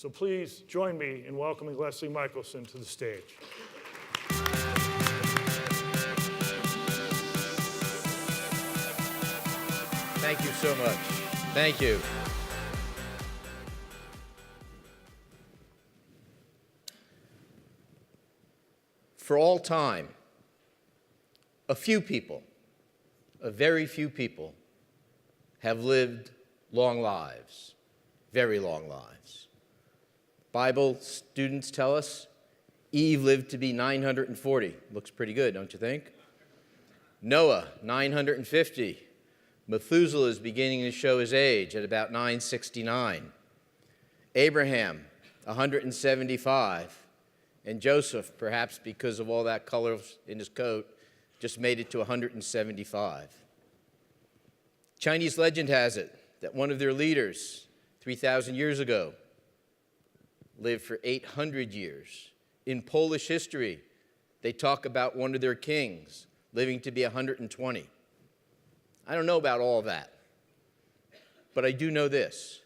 So please join me in welcoming Leslie Michelson to the stage. Thank you so much. Thank you. For all time, a few people, a very few people, have lived long lives, very long lives. Bible students tell us Eve lived to be 940. Looks pretty good, don't you think? Noah, 950. Methuselah is beginning to show his age at about 969. Abraham, 175. And Joseph, perhaps because of all that color in his coat, just made it to 175. Chinese legend has it that one of their leaders, 3,000 years ago, lived for 800 years. In Polish history, they talk about one of their kings living to be 120. I don't know about all that, but I do know this.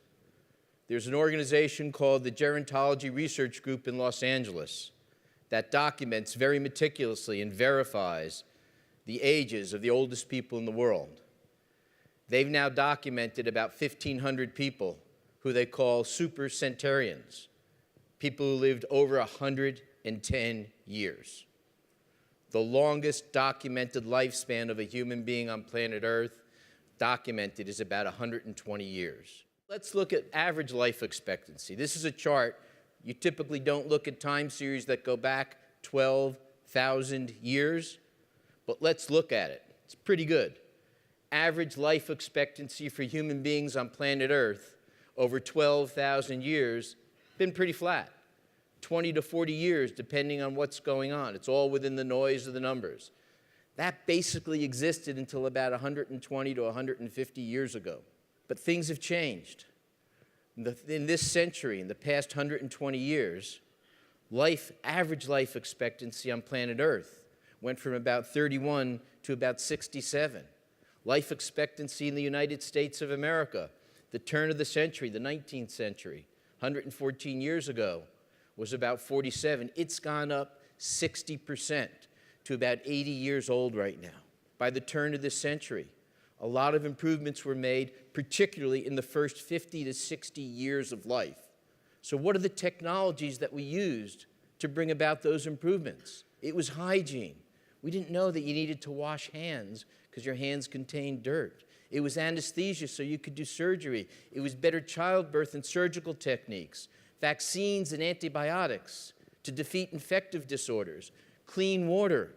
There's an organization called the Gerontology Research Group in Los Angeles that documents very meticulously and verifies the ages of the oldest people in the world. They've now documented about 1,500 people who they call supercentenarians, people who lived over 110 years. The longest documented lifespan of a human being on planet Earth documented is about 120 years. Let's look at average life expectancy. This is a chart. You typically don't look at time series that go back 12,000 years, but let's look at it. It's pretty good. Average life expectancy for human beings on planet Earth over 12,000 years, been pretty flat. 20 to 40 years, depending on what's going on. It's all within the noise of the numbers. That basically existed until about 120 to 150 years ago. But things have changed. In this century, in the past 120 years, average life expectancy on planet Earth went from about 31 to about 67. Life expectancy in the United States of America, the turn of the century, the 19th century, 114 years ago, was about 47. It's gone up 60% to about 80 years old right now. By the turn of this century, a lot of improvements were made, particularly in the first 50 to 60 years of life. So what are the technologies that we used to bring about those improvements? It was hygiene. We didn't know that you needed to wash hands because your hands contained dirt. It was anesthesia so you could do surgery. It was better childbirth and surgical techniques, vaccines and antibiotics to defeat infective disorders, clean water,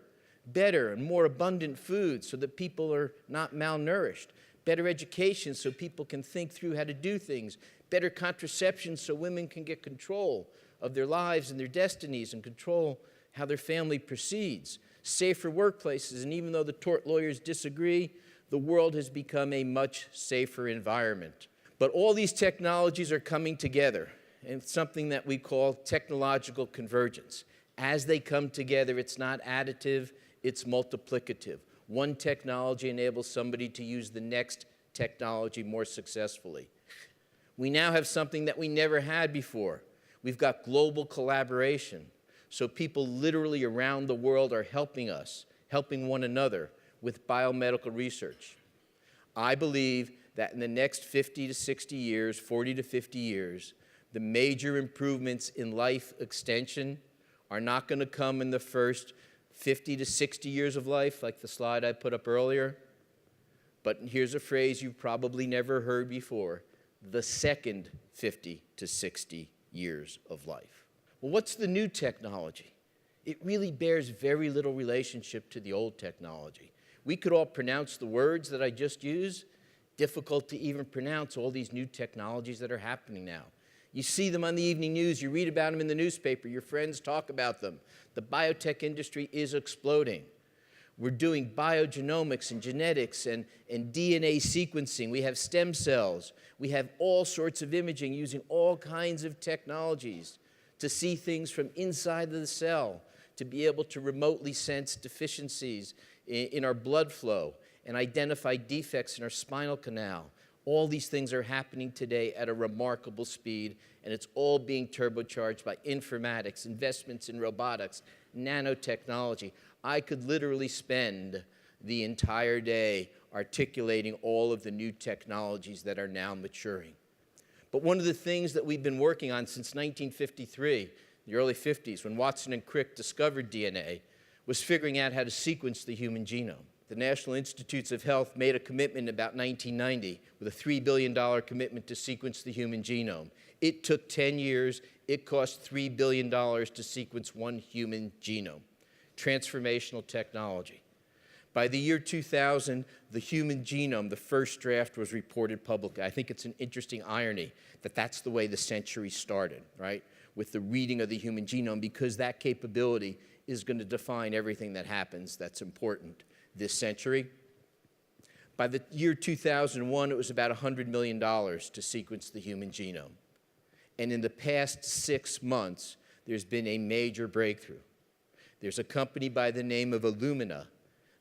better and more abundant food so that people are not malnourished, better education so people can think through how to do things, better contraception so women can get control of their lives and their destinies and control how their family proceeds, safer workplaces, and even though the tort lawyers disagree, the world has become a much safer environment. But all these technologies are coming together in something that we call technological convergence. As they come together, it's not additive, it's multiplicative. One technology enables somebody to use the next technology more successfully. We now have something that we never had before. We've got global collaboration. So people literally around the world are helping us, helping one another with biomedical research. I believe that in the next 50 to 60 years, 40 to 50 years, the major improvements in life extension are not going to come in the first 50 to 60 years of life, like the slide I put up earlier. But here's a phrase you've probably never heard before: the second 50 to 60 years of life. Well, what's the new technology? It really bears very little relationship to the old technology. We could all pronounce the words that I just used. Difficult to even pronounce all these new technologies that are happening now. You see them on the evening news, you read about them in the newspaper, your friends talk about them. The biotech industry is exploding. We're doing biogenomics and genetics and DNA sequencing. We have stem cells. We have all sorts of imaging using all kinds of technologies to see things from inside of the cell, to be able to remotely sense deficiencies in our blood flow and identify defects in our spinal canal. All these things are happening today at a remarkable speed, and it's all being turbocharged by informatics, investments in robotics, nanotechnology. I could literally spend the entire day articulating all of the new technologies that are now maturing. But one of the things that we've been working on since 1953, the early 50s, when Watson and Crick discovered DNA, was figuring out how to sequence the human genome. The National Institutes of Health made a commitment in about 1990 with a $3 billion commitment to sequence the human genome. It took 10 years. It cost $3 billion to sequence one human genome. Transformational technology. By the year 2000, the human genome, the first draft, was reported publicly. I think it's an interesting irony that that's the way the century started, right? With the reading of the human genome, because that capability is going to define everything that happens that's important this century. By the year 2001, it was about $100 million to sequence the human genome. And in the past 6 months, there's been a major breakthrough. There's a company by the name of Illumina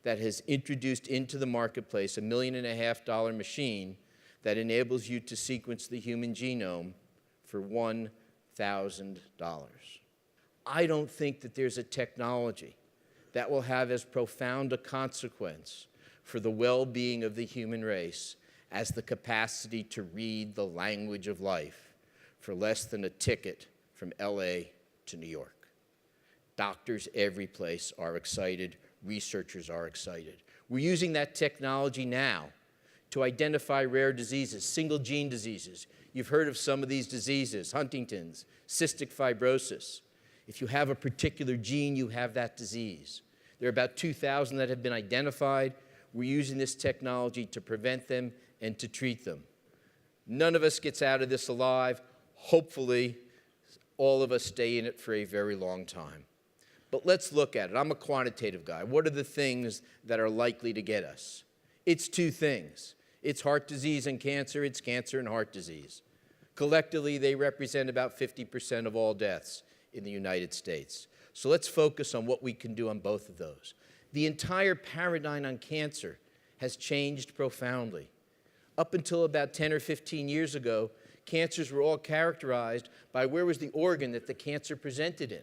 that has introduced into the marketplace a $1.5 million machine that enables you to sequence the human genome for $1,000. I don't think that there's a technology that will have as profound a consequence for the well-being of the human race as the capacity to read the language of life for less than a ticket from LA to New York. Doctors every place are excited. Researchers are excited. We're using that technology now to identify rare diseases, single gene diseases. You've heard of some of these diseases: Huntington's, cystic fibrosis. If you have a particular gene, you have that disease. There are about 2,000 that have been identified. We're using this technology to prevent them and to treat them. None of us gets out of this alive. Hopefully, all of us stay in it for a very long time. But let's look at it. I'm a quantitative guy. What are the things that are likely to get us? It's 2 things. It's heart disease and cancer. It's cancer and heart disease. Collectively, they represent about 50% of all deaths in the United States. So let's focus on what we can do on both of those. The entire paradigm on cancer has changed profoundly. Up until about 10 or 15 years ago, cancers were all characterized by where was the organ that the cancer presented in.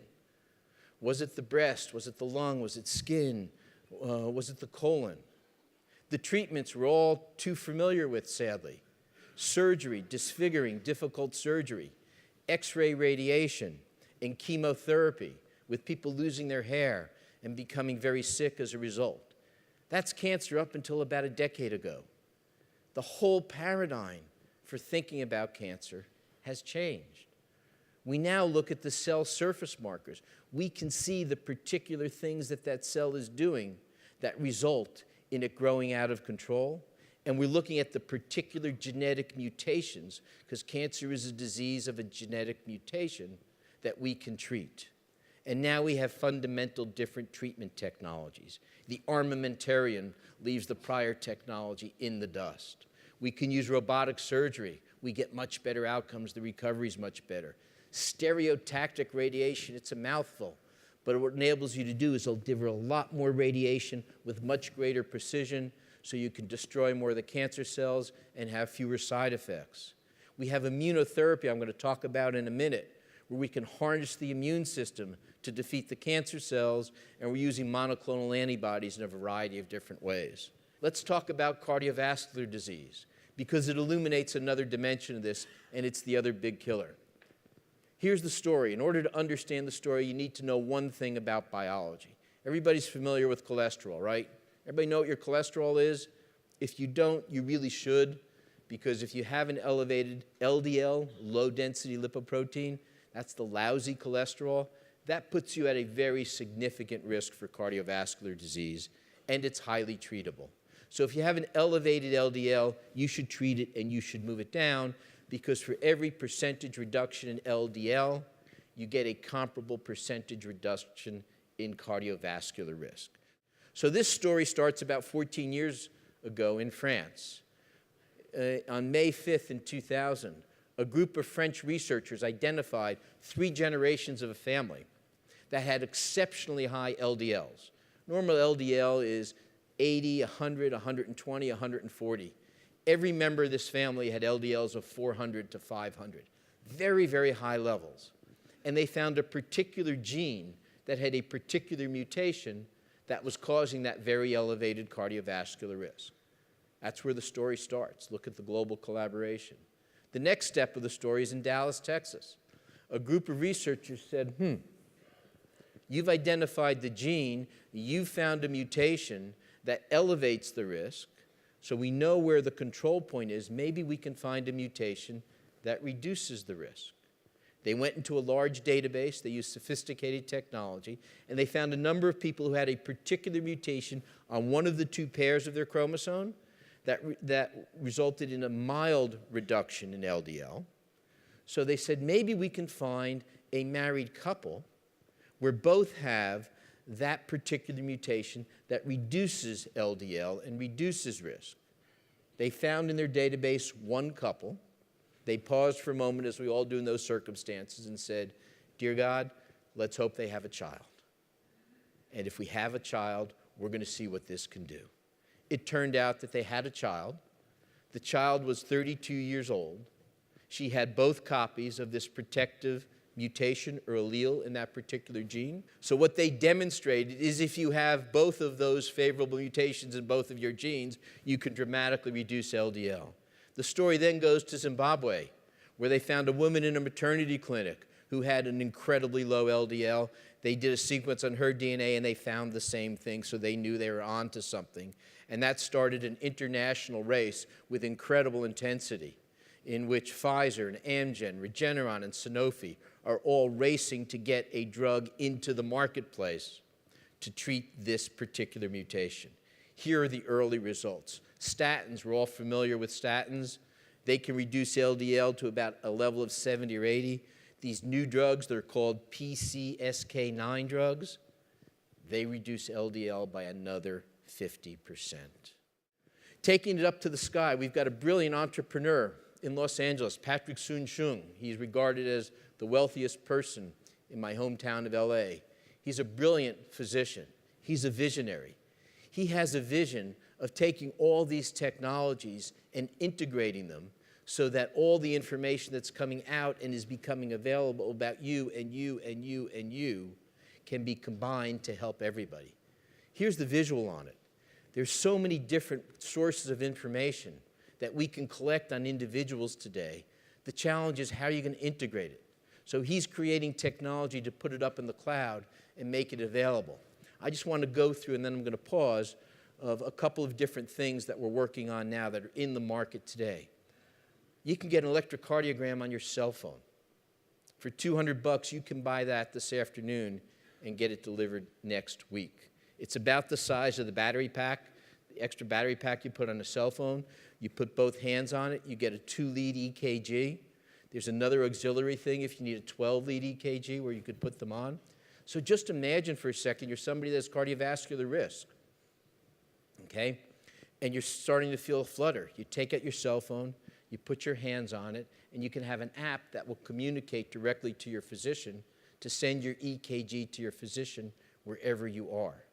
Was it the breast? Was it the lung? Was it skin? Was it the colon? The treatments we're all too familiar with, sadly. Surgery, disfiguring, difficult surgery, X-ray radiation, and chemotherapy, with people losing their hair and becoming very sick as a result. That's cancer up until about a decade ago. The whole paradigm for thinking about cancer has changed. We now look at the cell surface markers. We can see the particular things that that cell is doing that result in it growing out of control. And we're looking at the particular genetic mutations, because cancer is a disease of a genetic mutation that we can treat. And now we have fundamental different treatment technologies. The armamentarium leaves the prior technology in the dust. We can use robotic surgery. We get much better outcomes. The recovery is much better. Stereotactic radiation, it's a mouthful. But what it enables you to do is it'll deliver a lot more radiation with much greater precision, so you can destroy more of the cancer cells and have fewer side effects. We have immunotherapy I'm going to talk about in a minute, where we can harness the immune system to defeat the cancer cells, and we're using monoclonal antibodies in a variety of different ways. Let's talk about cardiovascular disease, because it illuminates another dimension of this, and it's the other big killer. Here's the story. In order to understand the story, you need to know one thing about biology. Everybody's familiar with cholesterol, right? Everybody know what your cholesterol is? If you don't, you really should, because if you have an elevated LDL, low-density lipoprotein, that's the lousy cholesterol, that puts you at a very significant risk for cardiovascular disease, and it's highly treatable. So if you have an elevated LDL, you should treat it and you should move it down, because for every percentage reduction in LDL, you get a comparable percentage reduction in cardiovascular risk. So this story starts about 14 years ago in France. On May 5th in 2000, a group of French researchers identified 3 generations of a family that had exceptionally high LDLs. Normal LDL is 80, 100, 120, 140. Every member of this family had LDLs of 400 to 500. Very, very high levels. And they found a particular gene that had a particular mutation that was causing that very elevated cardiovascular risk. That's where the story starts. Look at the global collaboration. The next step of the story is in Dallas, Texas. A group of researchers said, you've identified the gene, you found a mutation that elevates the risk, so we know where the control point is. Maybe we can find a mutation that reduces the risk. They went into a large database, they used sophisticated technology, and they found a number of people who had a particular mutation on one of the two pairs of their chromosome that resulted in a mild reduction in LDL. So they said, maybe we can find a married couple where both have that particular mutation that reduces LDL and reduces risk. They found in their database one couple. They paused for a moment, as we all do in those circumstances, and said, dear God, let's hope they have a child. And if we have a child, we're going to see what this can do. It turned out that they had a child. The child was 32 years old. She had both copies of this protective mutation or allele in that particular gene. So what they demonstrated is if you have both of those favorable mutations in both of your genes, you can dramatically reduce LDL. The story then goes to Zimbabwe, where they found a woman in a maternity clinic who had an incredibly low LDL. They did a sequence on her DNA, and they found the same thing, so they knew they were onto something. And that started an international race with incredible intensity, in which Pfizer and Amgen, Regeneron and Sanofi are all racing to get a drug into the marketplace to treat this particular mutation. Here are the early results. Statins, we're all familiar with statins. They can reduce LDL to about a level of 70 or 80. These new drugs, they're called PCSK9 drugs. They reduce LDL by another 50%. Taking it up to the sky, we've got a brilliant entrepreneur in Los Angeles, Patrick Soon-Shiong. He's regarded as the wealthiest person in my hometown of LA. He's a brilliant physician. He's a visionary. He has a vision of taking all these technologies and integrating them so that all the information that's coming out and is becoming available about you and you and you and you can be combined to help everybody. Here's the visual on it. There's so many different sources of information that we can collect on individuals today. The challenge is, how are you going to integrate it? So he's creating technology to put it up in the cloud and make it available. I just want to go through, and then I'm going to pause, of a couple of different things that we're working on now that are in the market today. You can get an electrocardiogram on your cell phone. For $200, you can buy that this afternoon and get it delivered next week. It's about the size of the battery pack, the extra battery pack you put on a cell phone. You put both hands on it, you get a 2-lead EKG. There's another auxiliary thing if you need a 12-lead EKG where you could put them on. So just imagine for a second you're somebody that has cardiovascular risk, okay? And you're starting to feel a flutter. You take out your cell phone, you put your hands on it, and you can have an app that will communicate directly to your physician to send your EKG to your physician wherever you are.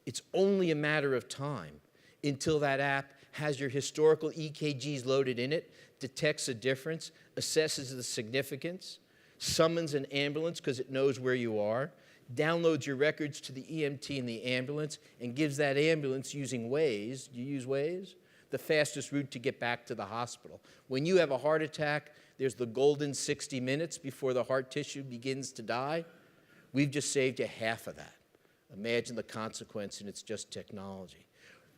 It's only a matter of time until that app has your historical EKGs loaded in it, detects a difference, assesses the significance, summons an ambulance because it knows where you are, downloads your records to the EMT in the ambulance, and gives that ambulance using Waze, do you use Waze? The fastest route to get back to the hospital. When you have a heart attack, there's the golden 60 minutes before the heart tissue begins to die. We've just saved you half of that. Imagine the consequence, and it's just technology.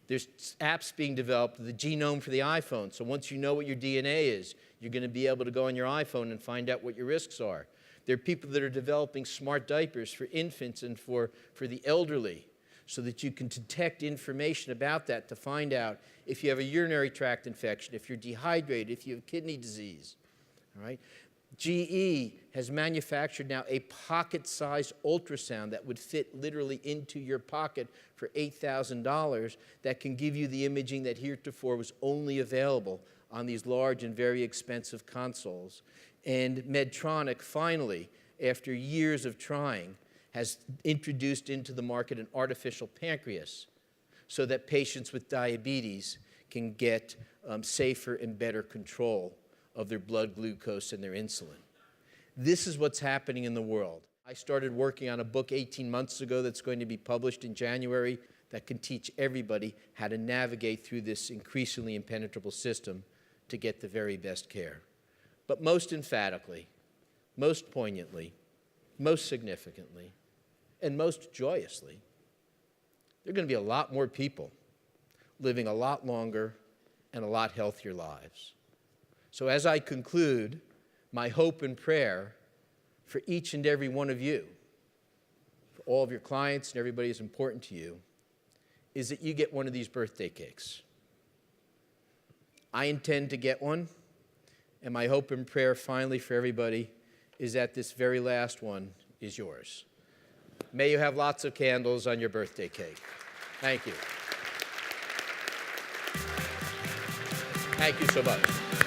There's apps being developed, the genome for the iPhone. So once you know what your DNA is, you're going to be able to go on your iPhone and find out what your risks are. There are people that are developing smart diapers for infants and for the elderly so that you can detect information about that to find out if you have a urinary tract infection, if you're dehydrated, if you have kidney disease. All right? GE has manufactured now a pocket-sized ultrasound that would fit literally into your pocket for $8,000 that can give you the imaging that heretofore was only available on these large and very expensive consoles. And Medtronic finally, after years of trying, has introduced into the market an artificial pancreas so that patients with diabetes can get safer and better control of their blood glucose and their insulin. This is what's happening in the world. I started working on a book 18 months ago that's going to be published in January that can teach everybody how to navigate through this increasingly impenetrable system to get the very best care. But most emphatically, most poignantly, most significantly, and most joyously, there are going to be a lot more people living a lot longer and a lot healthier lives. So as I conclude, my hope and prayer for each and every one of you, for all of your clients and everybody who's important to you, is that you get one of these birthday cakes. I intend to get one, and my hope and prayer finally for everybody is that this very last one is yours. May you have lots of candles on your birthday cake. Thank you. Thank you so much.